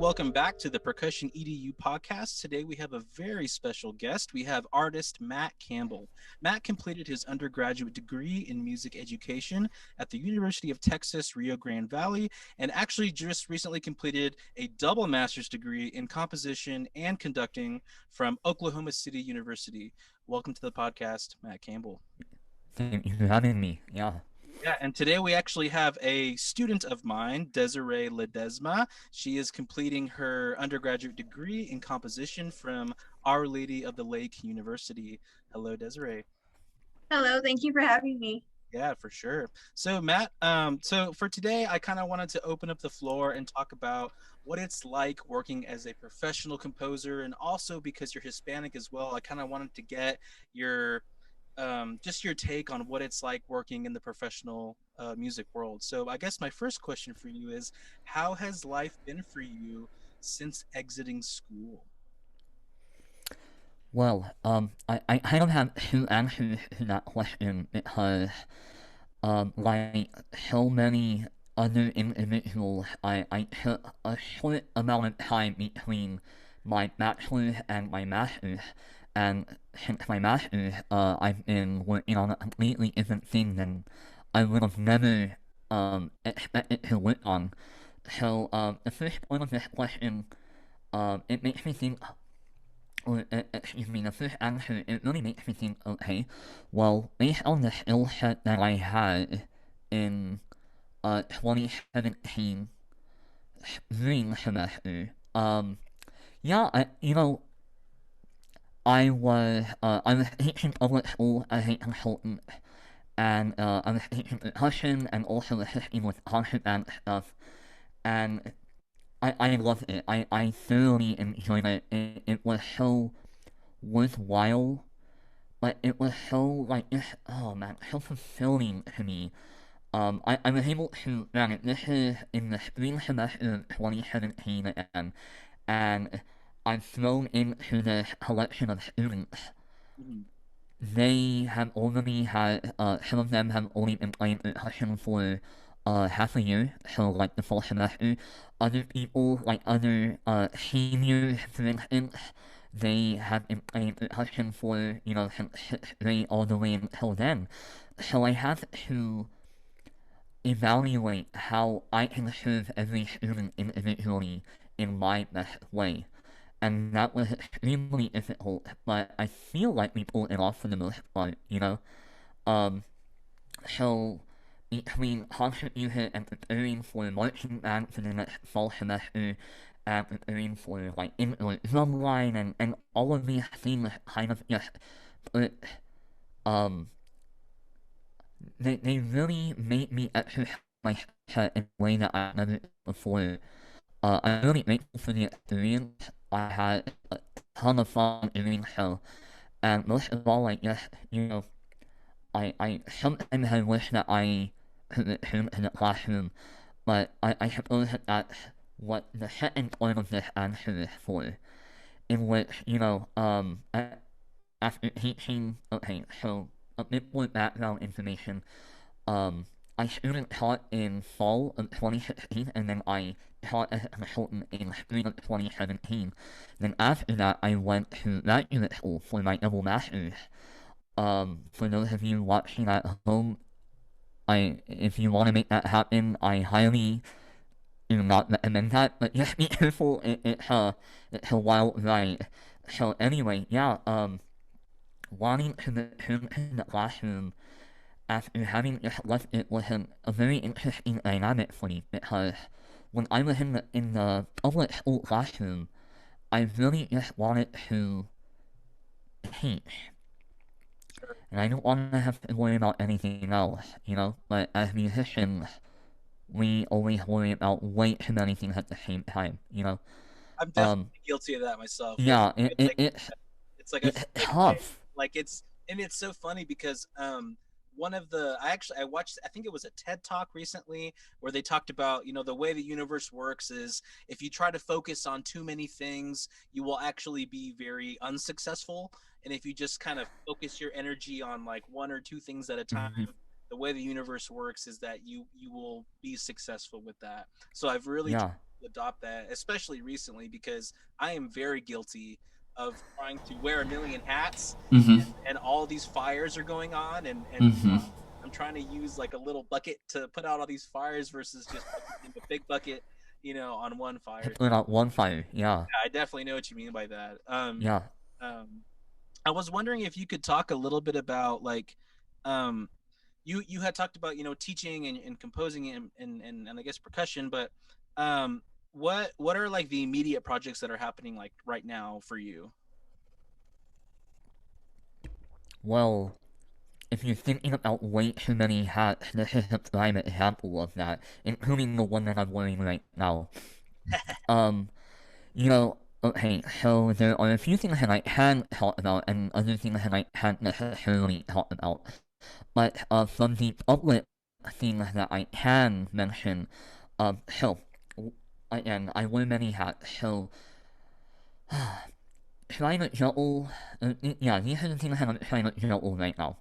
welcome back to the Percussion EDU podcast. Today we have a very special guest. We have artist Mat Campbell. Matt completed his undergraduate degree in music education at the University of Texas, Rio Grande Valley, and actually just recently completed a double master's degree in composition and conducting from Oklahoma City University. Welcome to the podcast, Mat Campbell. Thank you for having me. Yeah. Yeah, and today we actually have a student of mine, Desiree Ledesma. She is completing her undergraduate degree in composition from Our Lady of the Lake University. Hello, Desiree. Hello, thank you for having me. Yeah, for sure. So, Matt, so for today, I kind of wanted to open up the floor and talk about what it's like working as a professional composer, and also because you're Hispanic as well, I kind of wanted to get your just your take on what it's like working in the professional music world. So I guess my first question for you is, how has life been for you since exiting school? Well, I kind of have two answers to that question because, like so many other individuals, I took a short amount of time between my bachelor's and my master's, and since my master's, I've been working on a completely different thing than I would have never expected to work on. So, the first part of this question, it makes me think, or excuse me, the first answer, it really makes me think, okay, well, based on the skill set that I had in 2017 spring semester, yeah, I was teaching public school as a consultant, and I was teaching percussion and also assisting with concert band stuff, and I loved it. I thoroughly enjoyed it. It was so worthwhile. But it was so like just oh man, so fulfilling to me. I was able to granted this is in the spring semester of 2017 again, and I'm thrown into this collection of students. Mhm. They have already had some of them have only been playing percussion for half a year, so like the full semester. Other people, like other seniors, for instance, they have been playing percussion for since sixth grade all the way until then. So I have to evaluate how I can serve every student individually in my best way. And that was extremely difficult, but I feel like we pulled it off for the most part. Um, so between concert music and preparing for marching band for the next fall semester, and preparing for like indoor drumline and all of these things kind of just put um they really made me exercise my set in a way that I never did before. I'm really grateful for the experience. I had a ton of fun doing so, and most of all, like just I sometimes I wish that I could return to the classroom, but I suppose that that's what the second part of this answer is for, in which after teaching, okay, so a bit more background information. Um, I student taught in fall of 2016, and then I taught as a consultant in spring of 2017. Then after that, I went to graduate school for my double masters. For those of you watching at home, if you want to make that happen, I highly do not recommend that. But just be careful. It's a wild ride. So anyway, yeah. Wanting to return to the classroom after having just left it was a very interesting dynamic for me because when I was in the public school classroom, I really just wanted to teach, Sure. and I don't want to have to worry about anything else. But as musicians, we always worry about way too many things at the same time. I'm Um, definitely guilty of that myself. Like yeah, it's like I it's feel tough. like it's and it's so funny because one of the I watched, I think it was a TED talk recently, where they talked about, the way the universe works is if you try to focus on too many things, you will actually be very unsuccessful. And if you just kind of focus your energy on like one or two things at a time, Mhm. the way the universe works is that you will be successful with that. So I've really Yeah. adopt that, especially recently, because I am very guilty of trying to wear a million hats, Mm-hmm. and all these fires are going on, and Mm-hmm. I'm trying to use like a little bucket to put out all these fires versus just focusing a big bucket, on one To fire. put out one fire. Yeah. Yeah, I definitely know what you mean by that. Yeah. Um, I was wondering if you could talk a little bit about like, um, you had talked about teaching and composing and I guess percussion, but um, what are like the immediate projects that are happening like right now for you? Well, if you're thinking about way too many hats, this is a prime example of that, including the one that I'm wearing right now. Um, okay, so there are a few things that I can talk about and other things that I can't necessarily talk about. But from the public things that I can mention, so again, I wear many hats. So climate juggle, yeah, these are the things that I'm trying to juggle right now.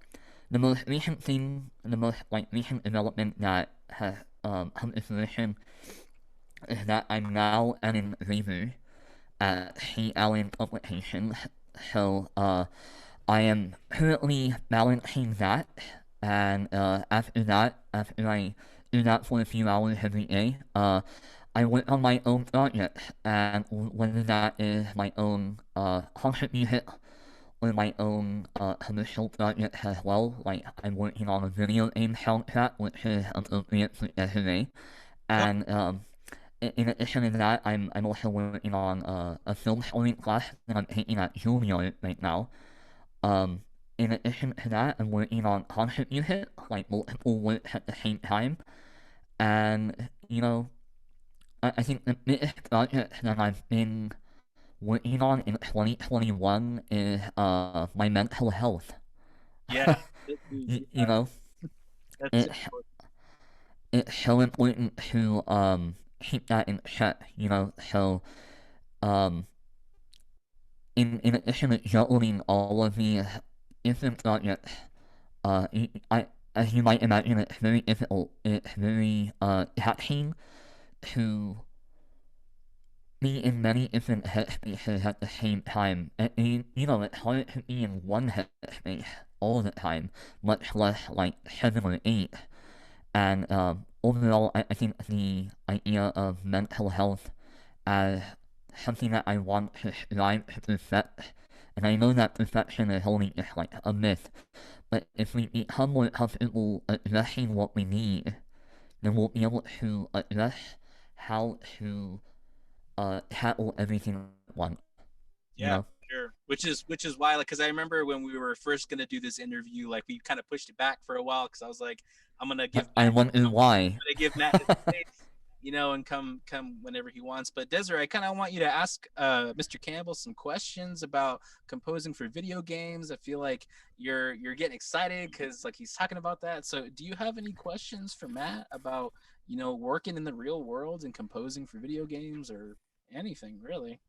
The most recent thing, the most like recent development that has come to fruition is that I'm now an engraver at St. Allen Publications. So I am currently balancing that, and after that, after I do that for a few hours every day, I work on my own project, and whether that is my own concert music or my own commercial project as well. Like I'm working on a video game soundtrack, which is appropriate for Desiree, Oh, and in addition to that, I'm also working on a film story class that I'm taking at Juilliard right now. Um, in addition to that, I'm working on concert music, like multiple works at the same time. And, I think the biggest project that I've been working on in 2021 is my mental health. yeah, yeah, You know, that's it, important. it's so important to keep that in check, so um, in addition to juggling all of these different projects, I, as you might imagine, it's very difficult. It's very taxing to be in many different headspaces at the same time. And it's hard to be in one headspace all the time, much less like seven or eight. And overall, I think the idea of mental health as something that I want to strive to perfect, and I know that perfection is only just like a myth, but if we become more comfortable addressing what we need, then we'll be able to address how to tackle everything at once. You Yeah, know, sure. Which is why, like, because I remember when we were first gonna do this interview, like we kind of pushed it back for a while because I was like, I'm gonna give I Matt, wonder why. his space, and come whenever he wants. But Desiree, I kind of want you to ask Mr. Campbell some questions about composing for video games. I feel like you're getting excited because like he's talking about that. So, do you have any questions for Matt about working in the real world and composing for video games or anything really?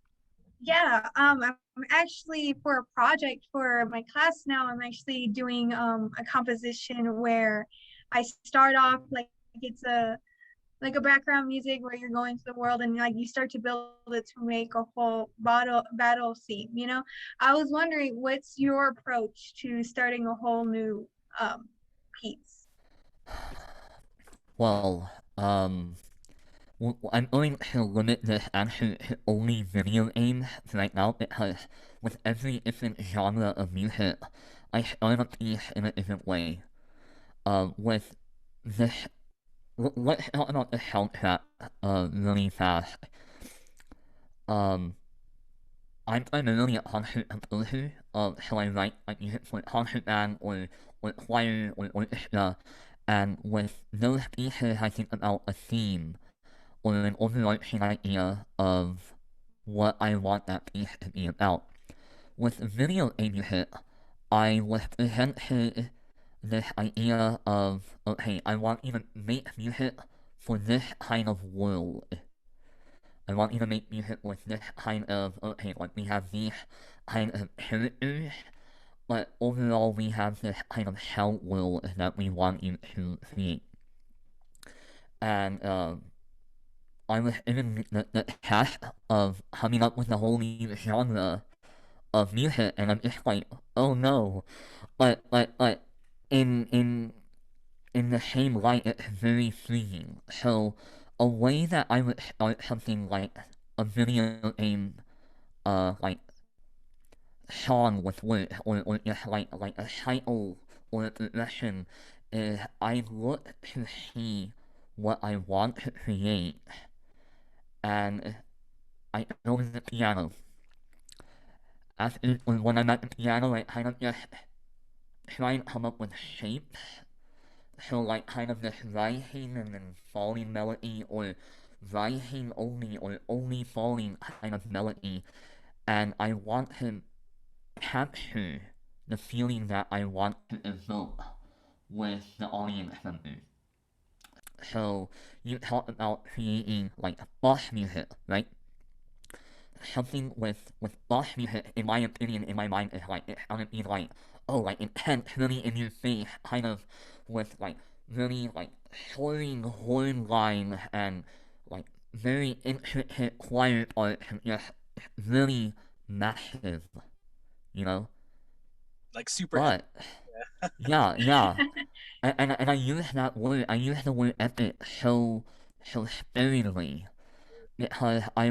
Yeah, I'm actually for a project for my class now. I'm actually doing a composition where I start off like it's a background music where you're going to the world and like you start to build it to make a whole battle scene. I was wondering what's your approach to starting a whole new piece? Well, I'm going to limit this answer to only video games right now because with every different genre of music, I start a piece in a different way. With this, let's talk about the soundtrack really fast. Um, I'm primarily a concert composer, so I write like music for concert band or choir or orchestra, and with those pieces I think about a theme or an overarching idea of what I want that piece to be about. With video game music, I was presented this idea of, okay, I want you to make music for this kind of world. I want you to make music with this kind of, okay, like we have these kind of characters, but overall we have this kind of hell world that we want you to create. And I was in the task of coming up with a whole new genre of music, and I'm just like, oh no, but in the same light, it's very freeing. So a way that I would start something like a video game, like song with words, or just like a title or a progression, is I look to see what I want to create, and I go to the piano. When I'm at the piano, I kind of just try and come up with shapes. So like kind of this rising and then falling melody, or rising only or only falling kind of melody, and I want to capture the feeling that I want to evoke with the audience member. So you talk about creating like boss music, right? Something with boss music, in my opinion, in my mind, is like it's gonna be like, oh, like intense, really in your face, kind of with like really like soaring horn lines and like very intricate choir parts and just really massive, you know. Like super epic. But yeah, and I use that word. I use the word epic so sparingly because I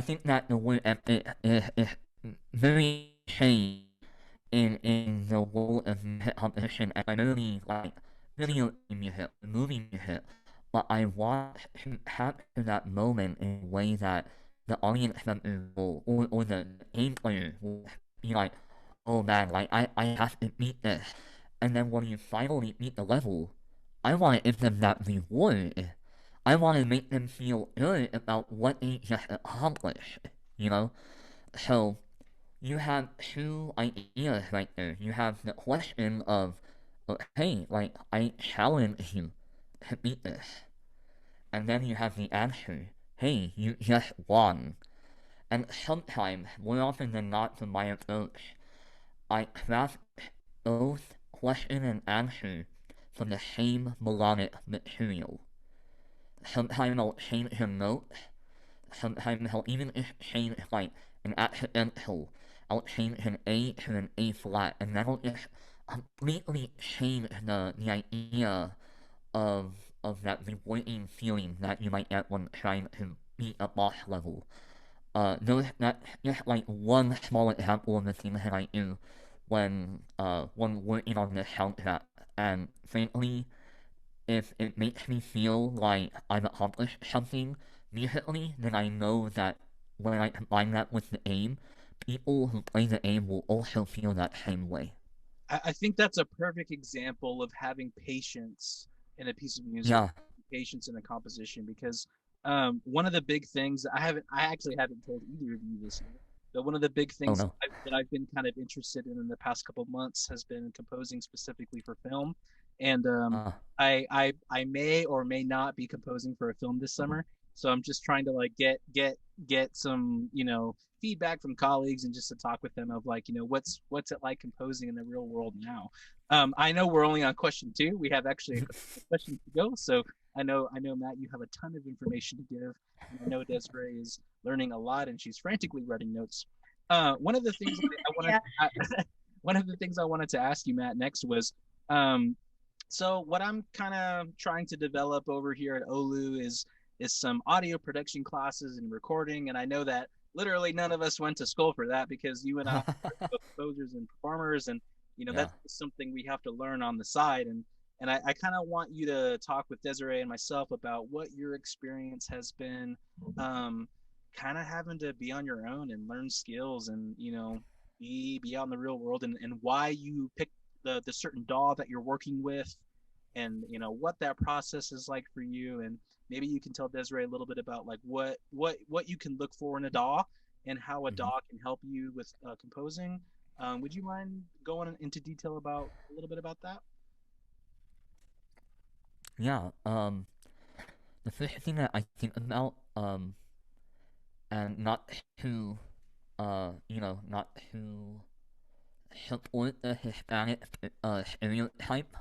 think that the word epic is very shady in the world of music composition, and primarily like video game music, movie music. But I want to capture that moment in a way that the audience member will, or the game player will be like, oh man, like I have to beat this. And then when you finally beat the level, I want to give them that reward. I want to make them feel good about what they just accomplished, you know? So, you have two ideas right there. You have the question of, hey, like, I challenge you to beat this. And then you have the answer, hey, you just won. And sometimes, more often than not from my approach, I craft both question and answer from the same melodic material. Sometimes I'll change a note. Sometimes I'll even change like an accidental. I'll change an A to an A flat, and that'll just completely change the idea of that rewarding feeling that you might get when trying to beat a boss level. Those that's just like one small example of the things that I do when working on the soundtrack. And frankly, if it makes me feel like I've accomplished something musically, then I know that when I combine that with the aim, people who play the aim will also feel that same way. I think that's a perfect example of having patience in a piece of music, Yeah. patience in a composition. Because one of the big things I actually haven't told either of you this yet, but one of the big Oh things no. that I've been kind of interested in the past couple of months has been composing specifically for film. And I may or may not be composing for a film this summer. So I'm just trying to like get some, feedback from colleagues and just to talk with them of like, what's it like composing in the real world now. I know we're only on question two. We have actually a question to go. So I know Matt, you have a ton of information to give, and I know Desiree is learning a lot and she's frantically writing notes. One of the things I wanted Yeah. one of the things I wanted to ask you, Matt, next was, um, so what I'm kind of trying to develop over here at OLLU is some audio production classes and recording, and I know that literally none of us went to school for that because you and I are both composers and performers, and Yeah. that's something we have to learn on the side. And I kind of want you to talk with Desiree and myself about what your experience has been, kind of having to be on your own and learn skills and be out in the real world, and why you picked the certain DAW that you're working with, and what that process is like for you. And maybe you can tell Desiree a little bit about like what you can look for in a DAW and how a Hmm. DAW can help you with composing. Would you mind going into detail about a little bit about that? Yeah. The first thing that I think about, and not to, not to support the Hispanic stereotype,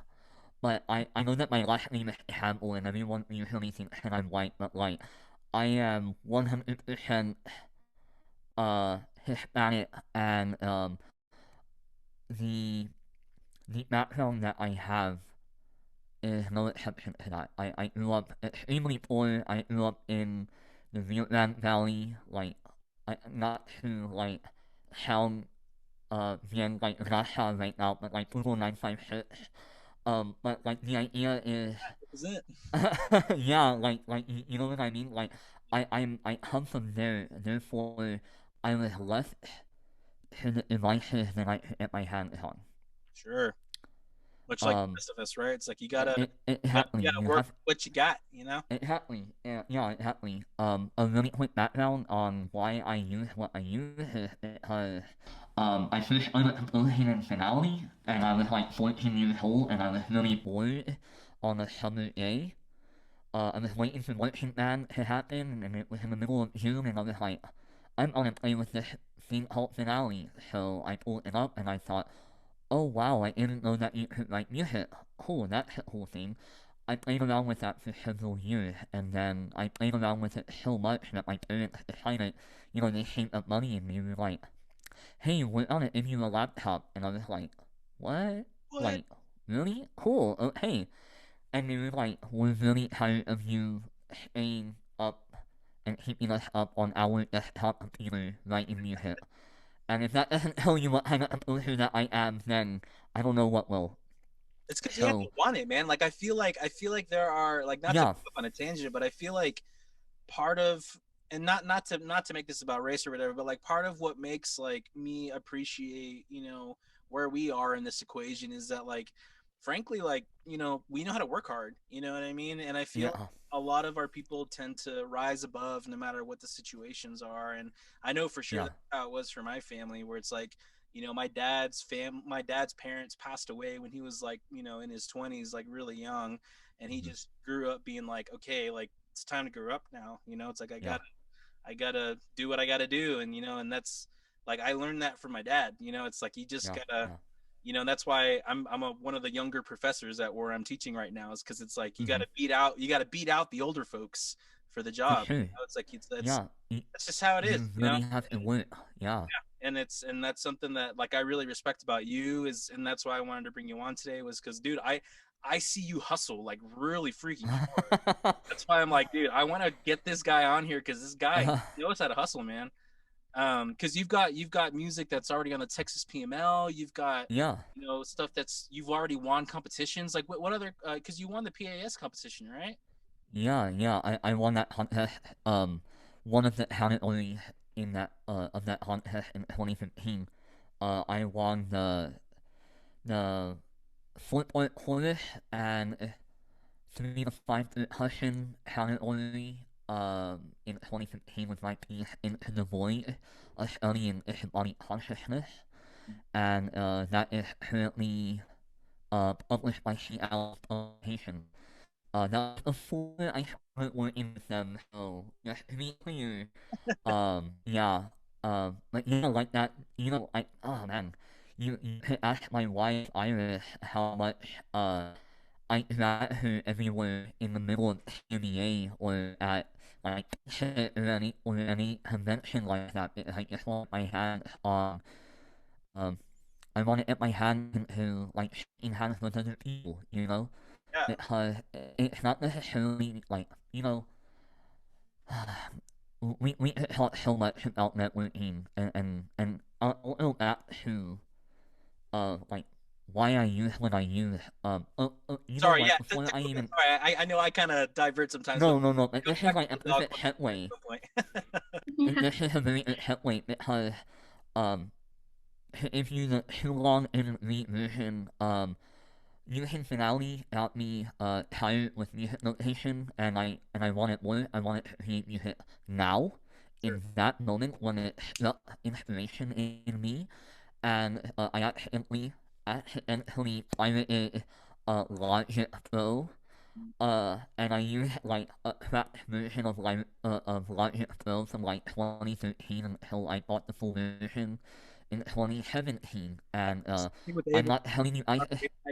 but I know that my last name is Campbell, and everyone usually thinks that I'm white, but like I am 100% Hispanic, and the the background that I have is no exception to that. I grew up extremely poor. I grew up in the Rio Grande Valley, like not to like sound bien like Russia right now, but like Google 956. But like the idea is, Is it? yeah, like you know what I mean? Like I come from there, therefore I was left to the devices that I could get my hands on. Sure. Much like the Um, rest of us, right? It's like you gotta exactly. you gotta You work have with what you got, you know? exactly. Yeah, exactly. A really quick background on why I use what I use is because I first started composing in finale, and I was like 14 years old, and I was really bored on a summer day. I was waiting for Working Man to happen, and it was in the middle of June, and I was like, I'm gonna play with this thing called finale. So I pulled it up, and I thought, oh wow, I didn't know that you could write music. Cool, that's a cool thing. I played around with that for several years, and then I played around with it so much that my parents decided, they saved up money, and they were like, hey, we're gonna give you a laptop. And I was like, what? What? Like, really? Cool, okay. And they were like, we're really tired of you staying up and keeping us up on our desktop computer writing music. And if that doesn't tell you what kind of composer that I am, then I don't know what will. It's because you have to So, want it, man. Like I feel like there are like not to yeah, go on a tangent, but I feel like part of and not to make this about race or whatever, but like part of what makes like me appreciate, where we are in this equation is that like frankly like, we know how to work hard, you know what I mean? And I feel yeah, a lot of our people tend to rise above no matter what the situations are. And I know for sure yeah, that's how it was for my family, where it's like, my dad's parents passed away when he was like, in his 20s, like really young, and he mhm, just grew up being like, okay, like it's time to grow up now. It's like yeah, I gotta do what I gotta do, and and that's like I learned that from my dad. It's like you just yeah, gotta, yeah. that's why I'm one of the younger professors at where I'm teaching right now, is because it's like Hmm. you gotta beat out the older folks for the For job. sure. It's like Yeah, that's just how it is. you really have to work. Yeah, And that's something that like I really respect about you, is and that's why I wanted to bring you on today, was because dude, I see you hustle like really freaking hard. That's why I'm like, dude, I want to get this guy on here because this guy knows how to hustle, man. Because you've got music that's already on the Texas PML. You've got yeah, stuff that's you've already won competitions. Like what other? Because you won the PAS competition, right? yeah. I won that contest. One of the categories in that contest in 2015. I won the 4-point chorus and 3 to 5 percussion category. In 2015 with my piece Into the Void, a study in body consciousness, and that is currently published by Seattle Publication. That was before I started working with them, so just to be clear, yeah, but yeah, like that, oh man, you could ask my wife Iris how much, I met her everywhere in the middle of CBA or at, like, shit or any convention like that, because I just want my hands on, um, I want to get my hands into, like, shaking hands with other people, Yeah. because it's not necessarily like we talk so much about networking and I'll go back to like why I use what I use. You know Sorry. what? Yeah. Before I even Sorry. I know I kind of divert sometimes, but no, like, go this is back like to a the dog perfect segue. at some point. Yeah. This is a very good segue because um if you the too long and read version using finality got me tired with music notation, and I wanted more. I wanted to create music now, Sure. in that moment when it struck inspiration in me, and I accidentally pirated Logic Pro. And I used like a cracked version of Logic Pro from like 2013 until I bought the full version in 2017, and Thing with I'm Ableton. not telling you I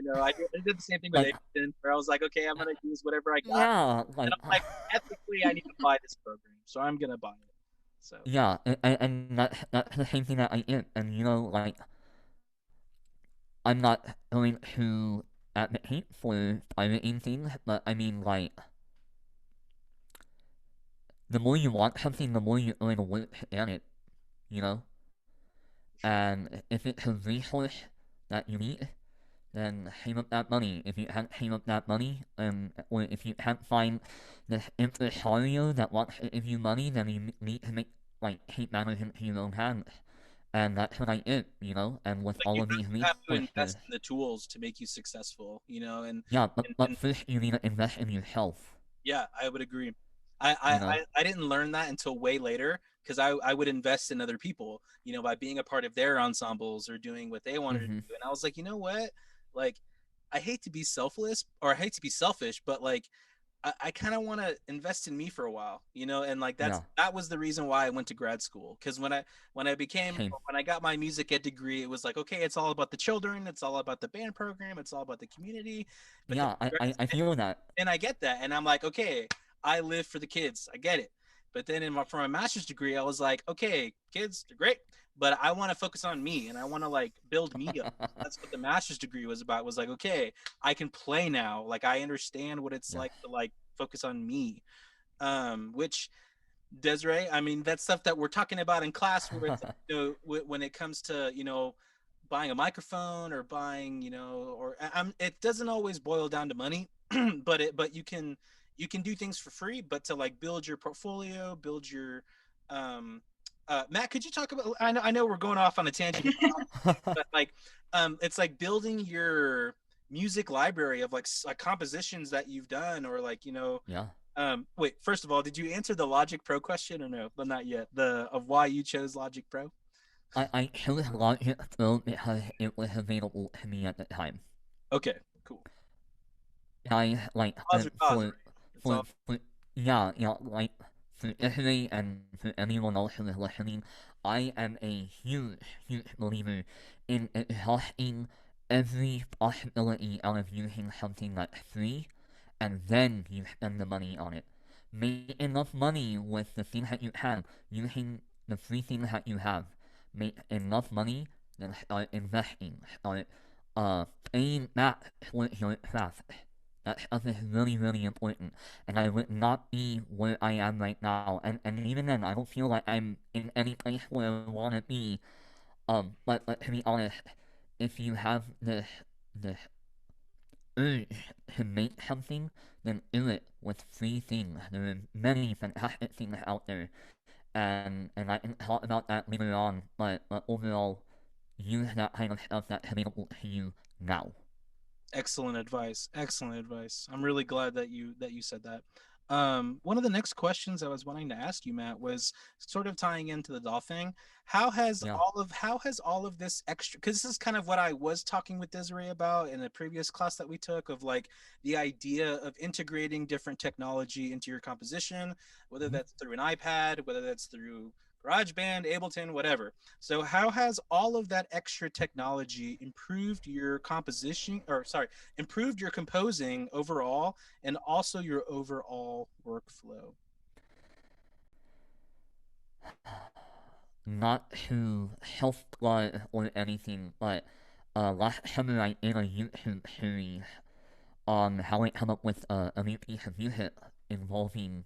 know. I did the same thing with like Ableton, where I was like, okay, I'm gonna use whatever I got, yeah, and like I'm like, ethically, I need to buy this program, so I'm gonna buy it. So yeah, and that's the same thing that I did, and like I'm not going to advocate for pirating things, but I mean like the more you want something, the more you're going to work to get it, you know. sure. And if it's a resource that you need, then save up that money. If you can't save up that money, or if you can't find this impresario that wants to give you money, then you need to make take matters into your own hands. And that's what I did, And with Like all of these you have to resources, invest in the tools to make you successful, yeah. But and first you need to invest in yourself, yeah, I would agree. I I you know. I didn't learn that until way later because I would invest in other people, by being a part of their ensembles or doing what they wanted to Mhm. do. And I was like, you know what? Like, I hate to be selfless or I hate to be selfish, but like I kind of want to invest in me for a while, and like Yeah. that was the reason why I went to grad school. Because Same. when I got my music ed degree, it was like, okay, it's all about the children, it's all about the band program, it's all about the community. But then Yeah. I feel that. and I get that, and I'm like, okay, I live for the kids, I get it. But then for my master's degree, I was like, okay, kids, they're great, but I want to focus on me, and I want to like build me up. That's what the master's degree was about. Was like, okay, I can play now. Like I understand what it's Yeah. like to like focus on me. Which Desiree, I mean, that's stuff that we're talking about in class, where it's like, when it comes to buying a microphone or buying, or it doesn't always boil down to money, but you can do things for free, but to like build your portfolio, build your um Matt, could you talk about, I know we're going off on a tangent, but like it's like building your music library of like compositions that you've done, or like Yeah. wait, first of all, did you answer the Logic Pro question or no? But not yet. The of why you chose Logic Pro? I chose Logic Pro because it was available to me at the time. Okay, cool. I like Pause or pause, for right? It's all for yeah, like for Italy and for anyone else who is listening, I am a huge believer in exhausting every possibility out of using something that's free, and then you spend the money on it. Make enough money with the things that you have, using the free things that you have. Make enough money, then start investing. Start paying back towards your craft. That stuff is really important, and I would not be where I am right now. And even then, I don't feel like I'm in any place where I want to be. But to be honest, if you have this urge to make something, then do it with free things. There are many fantastic things out there, and I can talk about that later on. But overall, use that kind of stuff that's available to you now. excellent advice. Excellent advice. I'm really glad that you said that. One of the next questions I was wanting to ask you, Matt, was sort of tying into the doll thing. Yeah. How has all of this extra, because this is kind of what I was talking with Desiree about in a previous class that we took, of like the idea of integrating different technology into your composition, whether Mhm. that's through an iPad, whether that's through GarageBand, Ableton, whatever. So how has all of that extra technology improved your composition, or sorry, improved your composing overall, and also your overall workflow? Not to self plug or anything, but last summer I did a YouTube series on how I come up with a new piece of music involving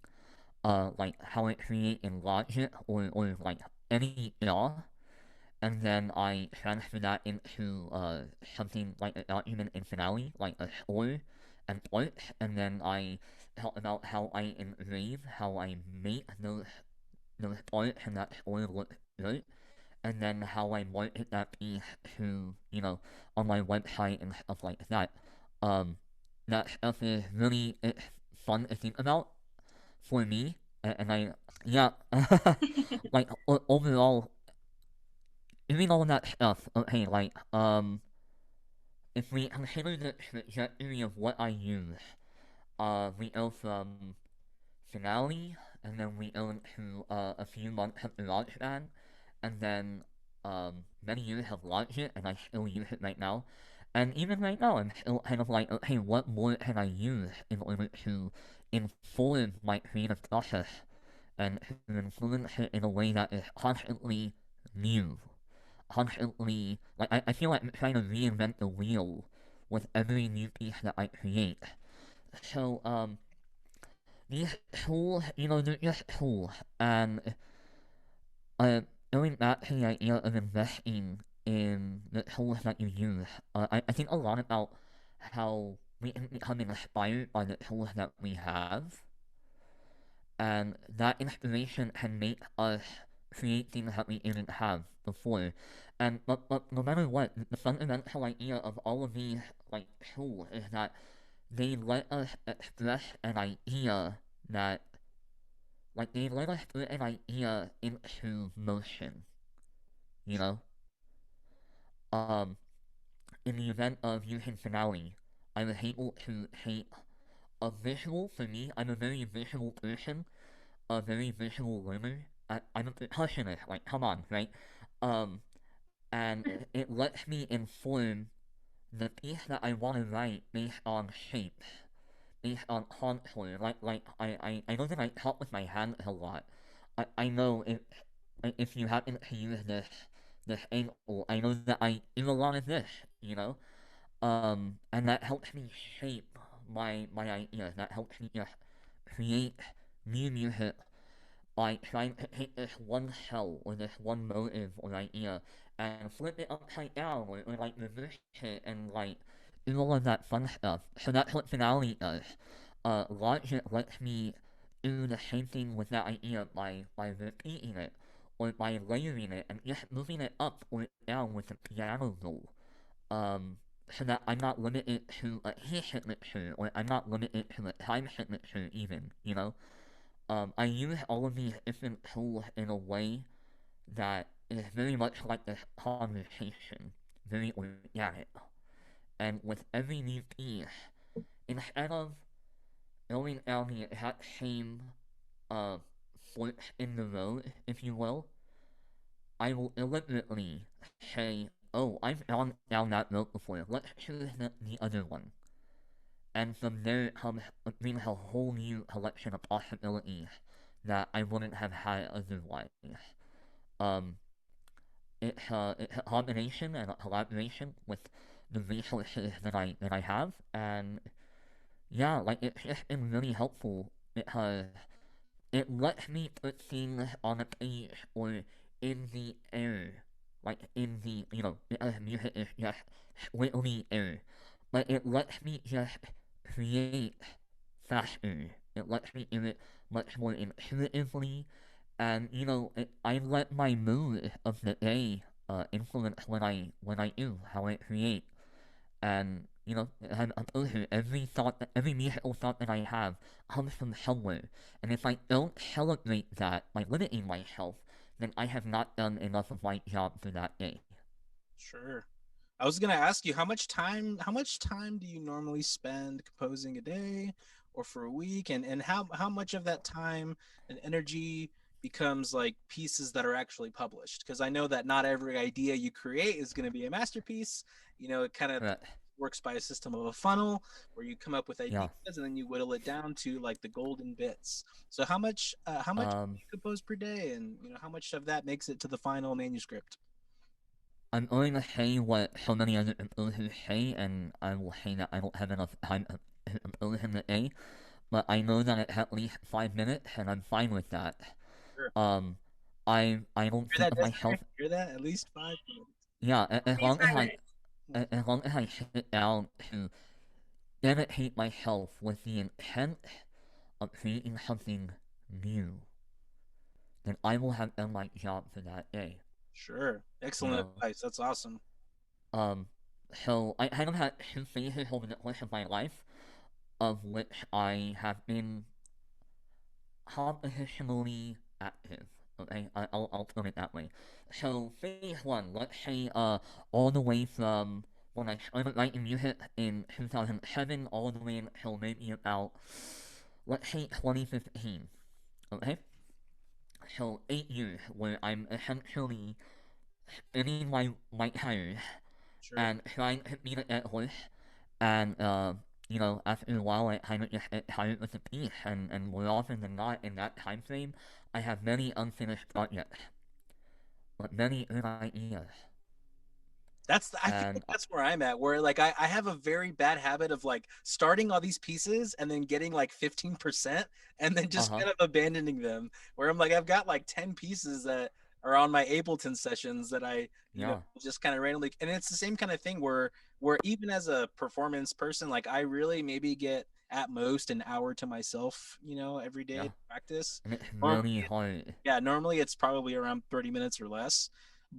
like how I create in Logic or like any DAW, and then I transfer that into something like a document in Finale, like a score and parts, and then I talk about how I engrave, how I make those parts and that score look good, and then how I market that piece to, on my website and stuff like that. Um, that stuff is really it's fun to think about for me, and I, yeah, like overall, doing all that stuff, okay, if we consider the trajectory of what I use, we go from Finale, and then we go into a few months of the launch band, and then many years have launched it, and I still use it right now. And even right now, I'm still kind of like, okay, what more can I use in order to inform my creative process and to influence it in a way that is constantly new, constantly like I feel like I'm trying to reinvent the wheel with every new piece that I create. So these tools, they're just tools, and going back to the idea of investing in the tools that you use, I think a lot about how we can become inspired by the tools that we have, and that inspiration can make us create things that we didn't have before. And but no matter what, the fundamental idea of all of these like tools is that they let us express an idea that they let us put an idea into motion, you know? Um, in the event of using finale, I was able to take a visual for me. I'm a very visual person, a very visual learner. I'm a percussionist, like, come on, right? Um, and it lets me inform the piece that I want to write based on shapes, based on contour. I know that I talk with my hands a lot. I know if you happen to use this angle, I know that I do a lot of this, and that helps me shape my ideas. That helps me just create new music by trying to take this one cell or this one motive or idea and flip it upside down or like reverse it and like do all of that fun stuff. So that's what finale does. Logic lets me do the same thing with that idea by repeating it or by layering it and just moving it up or down with the piano roll. So that I'm not limited to a key signature or I'm not limited to a time signature even, I use all of these different tools in a way that is very much like this conversation, very organic. And with every new piece, instead of going down the exact same uh, forks in the road, if you will, I will deliberately say, oh, I've gone down that road before, let's choose the other one. And from there it brings a whole new collection of possibilities that I wouldn't have had otherwise. Um, it's a combination and a collaboration with the resources that I have, and yeah, like it's just been really helpful because it lets me put things on a page or in the air, like in the music is just squiggly air, but it lets me just create faster. It lets me do it much more intuitively, and I let my mood of the day influence when I do how I create, and I'm opposed to every thought, every musical thought that I have comes from somewhere, and if I don't celebrate that by limiting myself, then I have not done enough of my job for that day. Sure. I was gonna ask you how much time do you normally spend composing a day or for a week, and how much of that time and energy becomes like pieces that are actually published? Because I know that not every idea you create is going to be a masterpiece. It kind of Right. works by a system of a funnel where you come up with ideas Yeah. and then you whittle it down to like the golden bits. So how much do Um, you compose per day, and how much of that makes it to the final manuscript? I'm only gonna say what so many other composers say, and I will say that I don't have enough time to compose in the day, but I know that it's at least 5 minutes, and I'm fine with that. Sure. Um, I don't Hear think that, of Desiree? myself. Hear that? At least 5 minutes. Yeah, At least 5 minutes. as long as I sit down to dedicate myself with the intent of creating something new, then I will have done my job for that day. Sure. You Excellent know. advice. That's awesome. Um, so I kind of had two phases over the course of my life, of which I have been compositionally active. Okay, I'll put it that way. So phase one, let's say all the way from when I started writing music in 2007 all the way until maybe about let's say 2015. Okay, so 8 years where I'm essentially spinning my tires Sure. and trying to beat a dead horse. And after a while, I kind of just get tired with the piece, and more often than not, in that time frame, I have many unfinished projects, but many good ideas. I feel And like that's where I'm at, where like I have a very bad habit of like starting all these pieces and then getting like 15% and then uh just huh, kind of abandoning them. Where I'm like, I've got like 10 pieces that are on my Ableton sessions that yeah, just kind of randomly, and it's the same kind of thing where even as a performance person, like I really maybe get at most an hour to myself, every day yeah, to practice. and it's Normally really hard. yeah, normally it's probably around 30 minutes or less.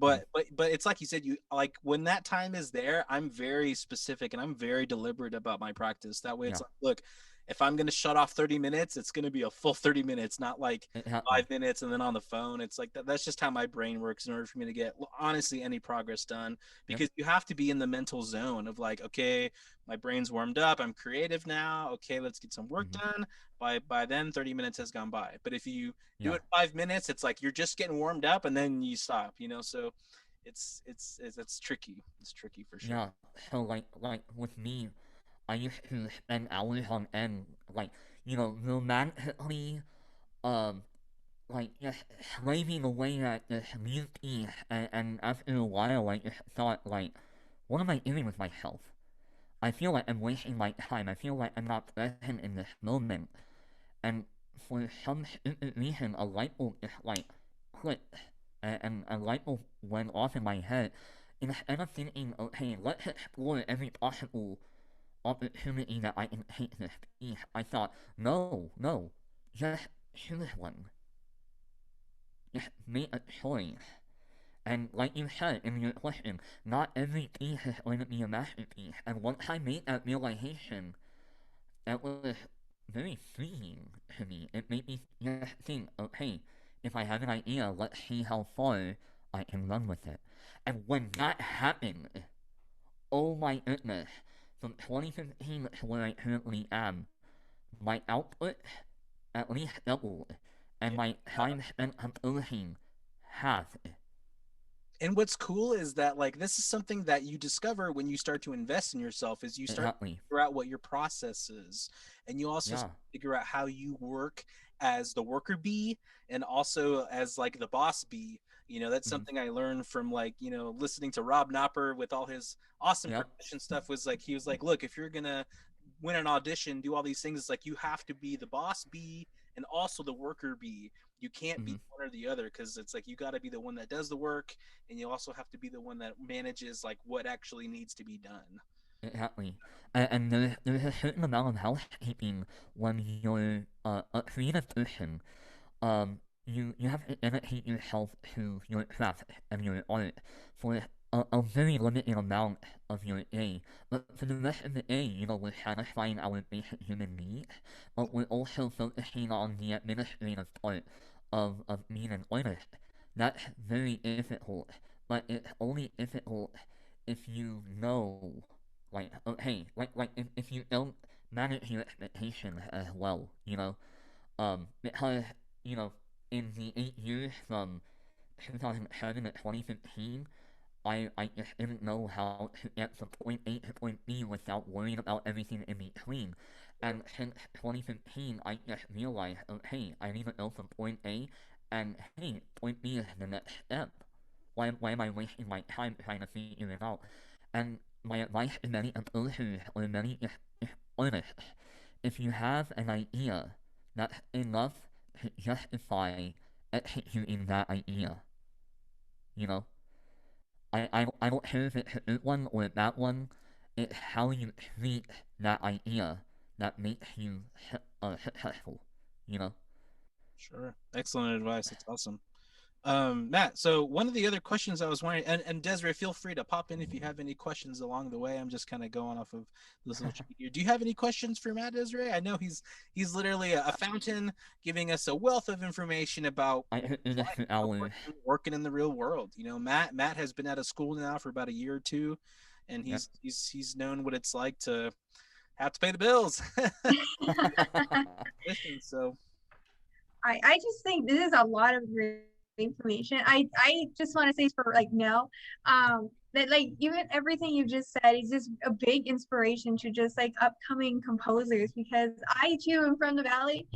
Mm-hmm. But it's like you said, you like when that time is there, I'm very specific and I'm very deliberate about my practice. That way it's Yeah, like, look, if I'm gonna shut off 30 minutes, it's gonna be a full 30 minutes, not like exactly. 5 minutes and then on the phone. It's like that's just how my brain works in order for me to get honestly any progress done. Yep. Because you have to be in the mental zone of like, okay, my brain's warmed up, I'm creative now. Okay, let's get some work Mm-hmm. done. By then 30 minutes has gone by. But if you do Yeah, it 5 minutes, it's like you're just getting warmed up and then you stop. So it's tricky. It's tricky for sure. yeah. So like with me, I used to spend hours on end, like romantically, um, like just slaving away at this music, and after a while, I just thought like, what am I doing with myself? I feel like I'm wasting my time. I feel like I'm not present in this moment. And for some stupid reason, a light bulb just like clicked, and a light bulb went off in my head. Instead of thinking, okay, let's explore every possible opportunity that I can take this piece, I thought, no, no, just choose one. Just make a choice. And like you said in your question, not every piece is going to be a masterpiece. And once I made that realization, that was very freeing to me. It made me just think, okay, if I have an idea, let's see how far I can run with it. And when that happened, oh my goodness, from 2015 to where I currently am, my output at least doubled, and Yeah. my time spent composing halved. And what's cool is that like this is something that you discover when you start to invest in yourself is you start to Exactly. figure out what your process is, and you also Yeah. figure out how you work as the worker bee and also as like the boss bee. That's Mm-hmm. something I learned from like listening to Rob Knopper with all his awesome Yep. percussion stuff. Was like he was like, look, if you're gonna win an audition, do all these things, it's like you have to be the boss bee and also the worker bee. You can't Mm-hmm. be one or the other, because it's like you got to be the one that does the work, and you also have to be the one that manages like what actually needs to be done. Exactly. And there's a certain amount of housekeeping when you're a creative person. You have to dedicate yourself to your craft and your art for a very limited amount of your day. But for the rest of the day, we're satisfying our basic human needs, but we're also focusing on the administrative part of being an artist. That's very difficult, but it's only difficult if you know, like, okay, if you don't manage your expectations as well, because you know, in the 8 years from 2007 to 2015, I just didn't know how to get from point A to point B without worrying about everything in between. Sure. And since 2015, I just realized, okay, I need to go from point A, and hey, point B is the next step. Why am I wasting my time trying to figure it out? And my advice to many composers or many just artists, if you have an idea that's enough to justify executing that idea, you know, I don't care if it's a good one or a bad one. It's how you treat that idea that makes you successful. You know. Sure. Excellent advice. That's awesome. Matt, so one of the other questions I was wondering, and Desiree, feel free to pop in if you have any questions along the way. I'm just kind of going off of this little sheet here. Do you have any questions for Matt, Desiree? I know he's literally a fountain, giving us a wealth of information about I heard this for life, hours. working in the real world. Matt has been out of school now for about a year or two, and Yep. he's known what it's like to have to pay the bills. So I just think this is a lot of information. I just want to say for like no, that like even everything you just said is just a big inspiration to just like upcoming composers because I too am from the valley.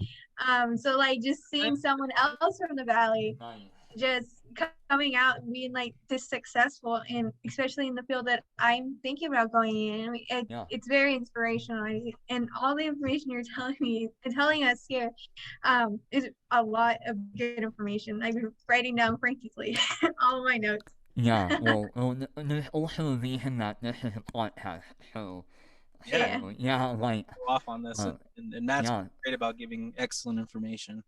So like just seeing someone else from the valley Right. just coming out and being like this successful and especially in the field that I'm thinking about going in. Yeah. It's very inspirational and all the information you're telling me and telling us here is a lot of good information. I've been writing down frantically all my notes. Yeah. Well, there's also a reason that this is a podcast. So, Yeah, Yeah. so yeah, like, go off on this, uh, and Matt's yeah, great about giving excellent information.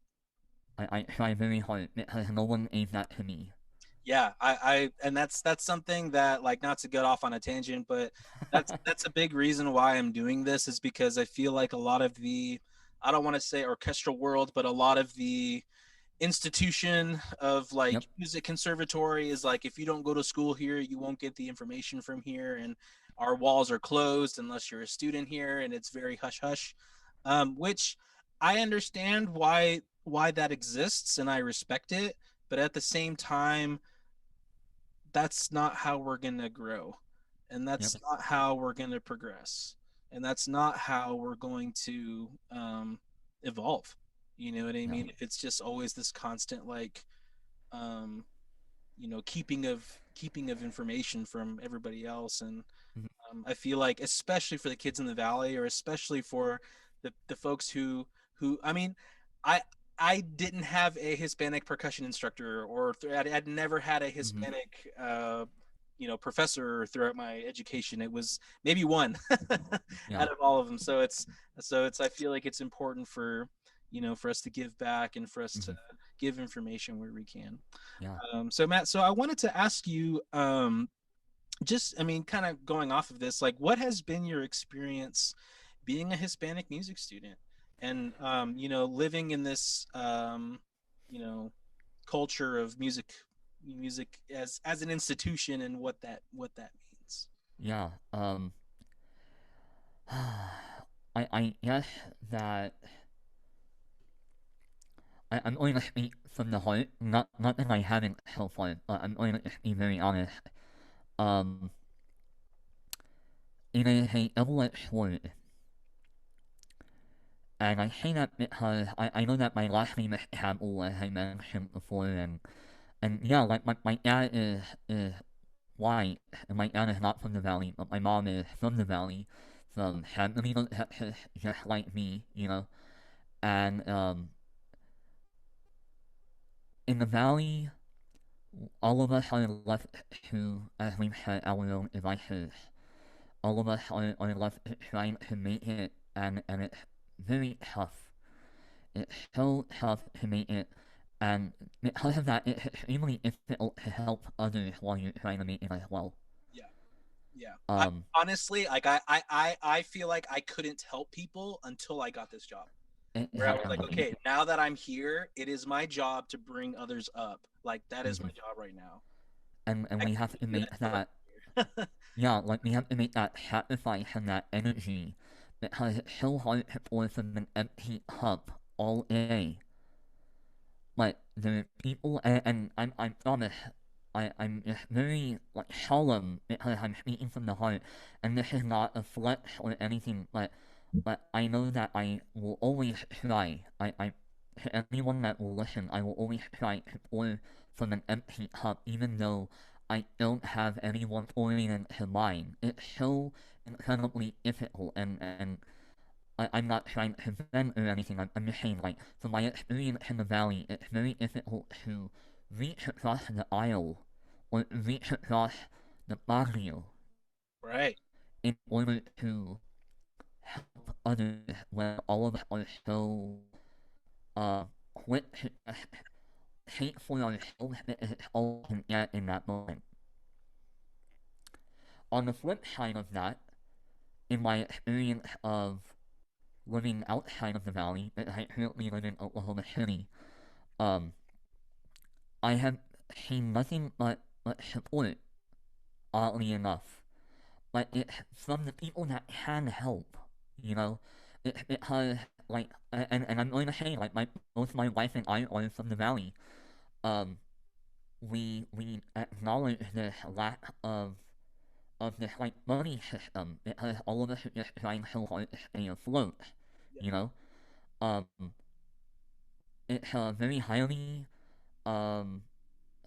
I try very hard because no one gave that to me. Yeah, and that's something that, like, not to get off on a tangent, but that's a big reason why I'm doing this is because I feel like a lot of the, I don't want to say orchestral world, but a lot of the institution of Yep. like music conservatory is like, if you don't go to school here, you won't get the information from here, and our walls are closed unless you're a student here, and it's very hush hush, which I understand why that exists and I respect it, but at the same time, that's not how we're going to grow, and Yep. that's not how we're going to progress, and that's not how we're going to evolve. You know what I Yeah. mean? If it's just always this constant like um, keeping of information from everybody else, and Mhm. I feel like, especially for the kids in the valley, or especially for the folks who I mean, I I didn't have a Hispanic percussion instructor, or I'd never had a Mhm. Hispanic professor throughout my education. It was maybe one Yeah. out of all of them. So it's I feel like it's important for for us to give back, and for us to Mhm. give information where we can. Yeah. So Matt, so I wanted to ask you, just, I mean, kind of going off of this, like, what has been your experience being a Hispanic music student, and living in this you know culture of music as an institution, and what that means. Yeah. I guess that I'm going to speak from the heart, not that I haven't so far, but I'm going to just be very honest. Um, it is a double-edged sword, and I say that because I know that my last name is Campbell, as I mentioned before, and yeah, like my dad is white, and my dad is not from the valley, but my mom is from the valley, from San Benito, Texas, just like me, and in the valley, all of us are left to, as we've said, our own devices. All of us are left trying to make it, and it's very tough. It's so tough to make it, and because of that, it's extremely difficult to help others while you're trying to make it as well. Yeah, yeah. I Um, honestly, like, I feel like I couldn't help people until I got this job, where I was like, exactly. okay, now that I'm here, it is my job to bring others up. Like, that is my Mhm. job right now. And I we have couldn't to do that make until I that, got here. yeah, like we have to make that sacrifice and that energy because it's so hard to pour from an empty cup all day. Like the people, I promise, I'm just very like solemn because I'm speaking from the heart, and this is not a flex or anything. But I know that I will always try. To anyone that will listen, I will always try to pour from an empty cup, even though I don't have anyone pouring into mine. It's so incredibly difficult, and I'm not trying to vent or anything. I'm just saying, like, from my experience in the valley, it's very difficult to reach across the aisle or reach across the barrio Right. in order to help others when all of us are so quick to just take for ourselves that it's all we can get in that moment. On the flip side of that, in my experience of living outside of the valley, and I currently live in Oklahoma City, um, I have seen nothing but support, oddly enough. But it's from the people that can help, you know? It's because, like, and I'm going to say, like, both my wife and I are from the valley. Um, we acknowledge this lack of this like money system because all of us are just trying so hard to stay afloat. Yeah. You know, um, it's a very highly um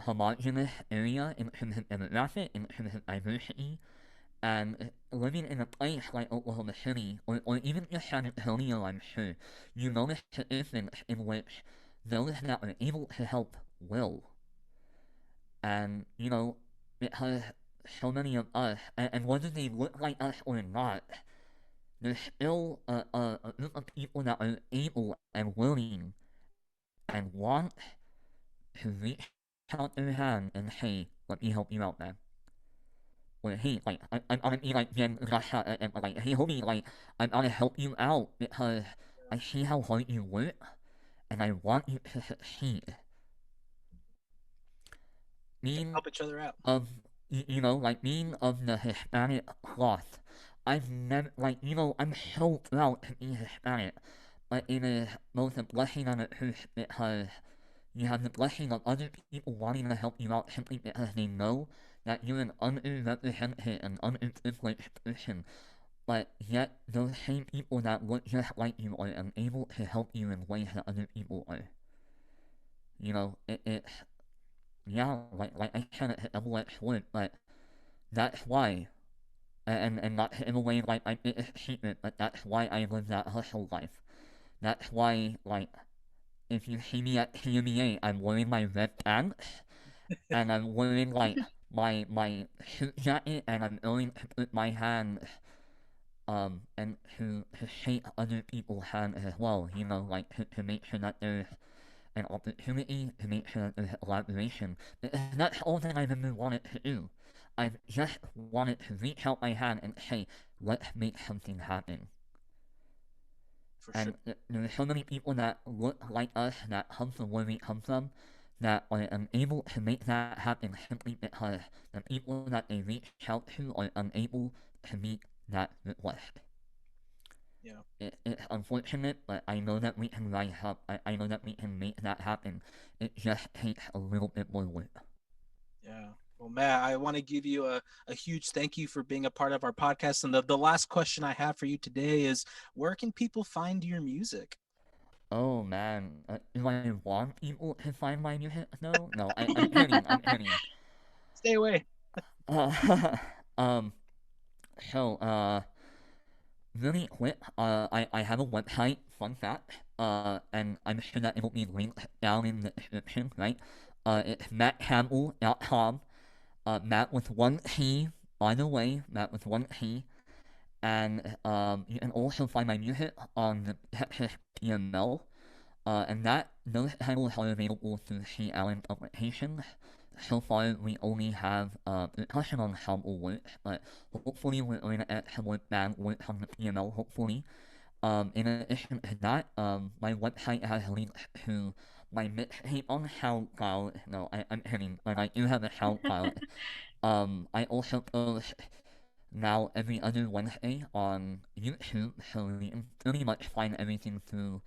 homogenous area in terms of demographic, in terms of diversity, and living in a place like Oklahoma City, or even just San Antonio, I'm sure, you notice the instance in which those that are able to help will. And, you know, because so many of us, and whether they look like us or not, there's still a group of people that are able and willing and want to reach out their hand and say, let me help you out, man. Or hey, like, I'm gonna be like Jen Gasha and like, hey homie, like, I'm gonna help you out because I see how hard you work and I want you to succeed. Mean Help each other out. of, you know, like being of the Hispanic cloth, I've never, like, you know, I'm so proud to be Hispanic, but it is both a blessing and a curse because you have the blessing of other people wanting to help you out simply because they know that you're an underrepresented and underprivileged person, but yet those same people that look just like you are unable to help you in ways that other people are. You know, it's, yeah, like I said, it's a double-edged sword, but that's why, and not in a way like it's a secret, but that's why I live that hustle life. That's why, like, if you see me at CMEA, I'm wearing my red pants, and I'm wearing like my suit jacket, and I'm willing to put my hand and to shake other people's hands as well. You know, like to make sure that there's an opportunity, to make sure that there's collaboration. Because that's all that I've ever wanted to do. I've just wanted to reach out my hand and say, let's make something happen. For sure. And there are so many people that look like us, that come from where we come from, that are unable to make that happen simply because the people that they reach out to are unable to meet that request. Yeah. It's unfortunate, but I know that we can rise up. I know that we can make that happen. It just takes a little bit more work. Yeah. Well, Matt, I want to give you a huge thank you for being a part of our podcast. And the last question I have for you today is, where can people find your music? Oh man, do I want people to find my music? No, no, I'm kidding, I'm kidding. Stay away. Uh, um, so, really quick, I have a website, fun fact, and I'm sure that it'll be linked down in the description, right? It's mattcampbell.com, Matt with one T, by the way, Matt with one T, and, you can also find my music on the Texas PML, and that those titles are available through C. Allen Publications. So far, we only have percussion ensemble works, but hopefully we're going to add some more band works on the PML, hopefully. In addition to that, my website has links to my mixtape on SoundCloud. No, I'm kidding, but I do have a SoundCloud. I also post now every other Wednesday on YouTube, so you can pretty much find everything Yeah,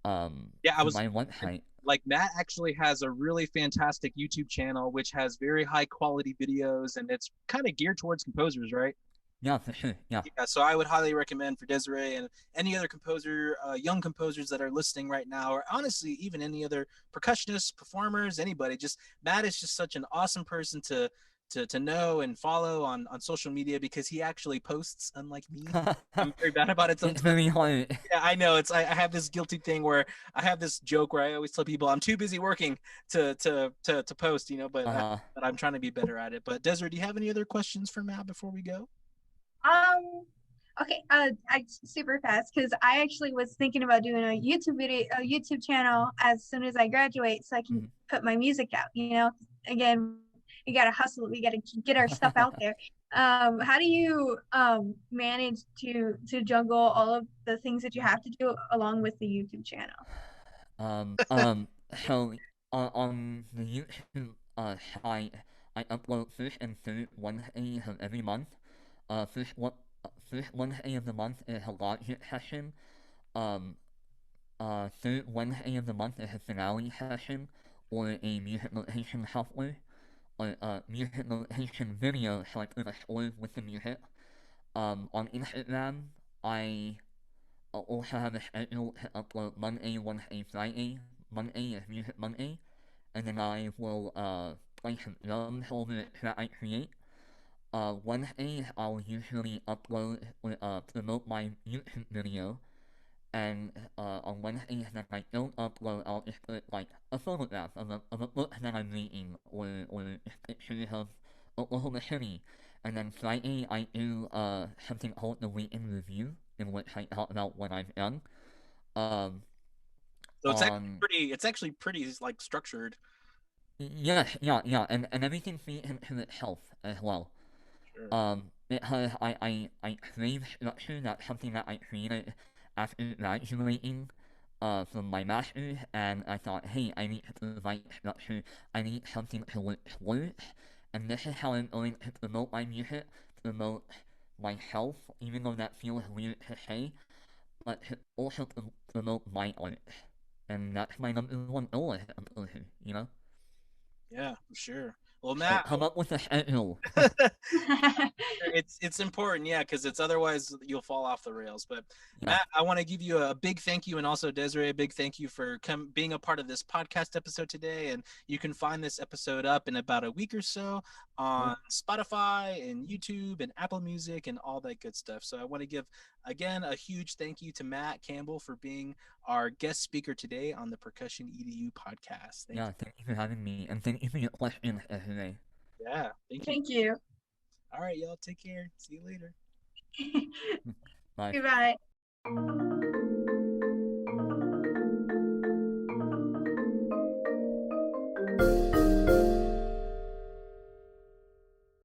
I through was my website. like, Matt actually has a really fantastic YouTube channel which has very high quality videos, and it's kind of geared towards composers, right? Yeah, for sure. Yeah. Yeah, so I would highly recommend for Desiree and any other composer, young composers that are listening right now, or honestly, even any other percussionists, performers, anybody. Just Matt is just such an awesome person to know and follow on social media because he actually posts, unlike me. I'm very bad about it It's sometimes. very hard. Yeah, I know. I have this guilty thing where I have this joke where I always tell people I'm too busy working to post, Uh, but I'm trying to be better at it. But Desiree, do you have any other questions for Matt before we go? Um, okay, I super fast because I actually was thinking about doing a YouTube channel as soon as I graduate, so I can mhm. put my music out. Again, we gotta hustle, we gotta get our stuff out there. How do you manage to juggle all of the things that you have to do along with the YouTube channel? um, um, so on the YouTube site, I upload first and third Wednesdays of every month. First one, first Wednesday of the month is a logic session. Um, third Wednesday of the month is a finale session or a music notation software. music notation video, so I put a story with the music. On Instagram, I also have a schedule to upload Monday, Wednesday, Friday. Monday is Music Monday, and then I will play some drums over the track I create. Wednesdays, I'll usually upload, promote my YouTube video, and on Wednesdays that I don't upload, I'll just put like a photograph of a book that I'm reading, or pictures of Oklahoma City. And then Friday, I do something called the week in review, in which I talk about what I've done. Um, So on it's actually pretty like structured. Yes, yeah, and everything feeds into itself as well. Sure. Because I crave structure. That's something that I created after graduating from my master's, and I thought, hey, I need to provide structure. I need something to work towards, and this is how I'm going to promote my music, promote myself, even though that feels weird to say, but to also promote my art. And that's my number one goal as a composer, you know? Yeah, for sure. Well, So Matt, come up with a schedule. it's important, yeah, because it's otherwise you'll fall off the rails. But Yeah, Matt, I want to give you a big thank you, and also Desiree, a big thank you for being a part of this podcast episode today. And you can find this episode up in about a week or so on cool. Spotify and YouTube and Apple Music and all that good stuff. So I want to give again a huge thank you to Matt Campbell for being our guest speaker today on the Percussion EDU podcast. Thank Yeah, thank you for having me, and thank you for your questions today. you. Yeah, thank you. Thank you. All right, y'all, take care. See you later. Bye. Goodbye.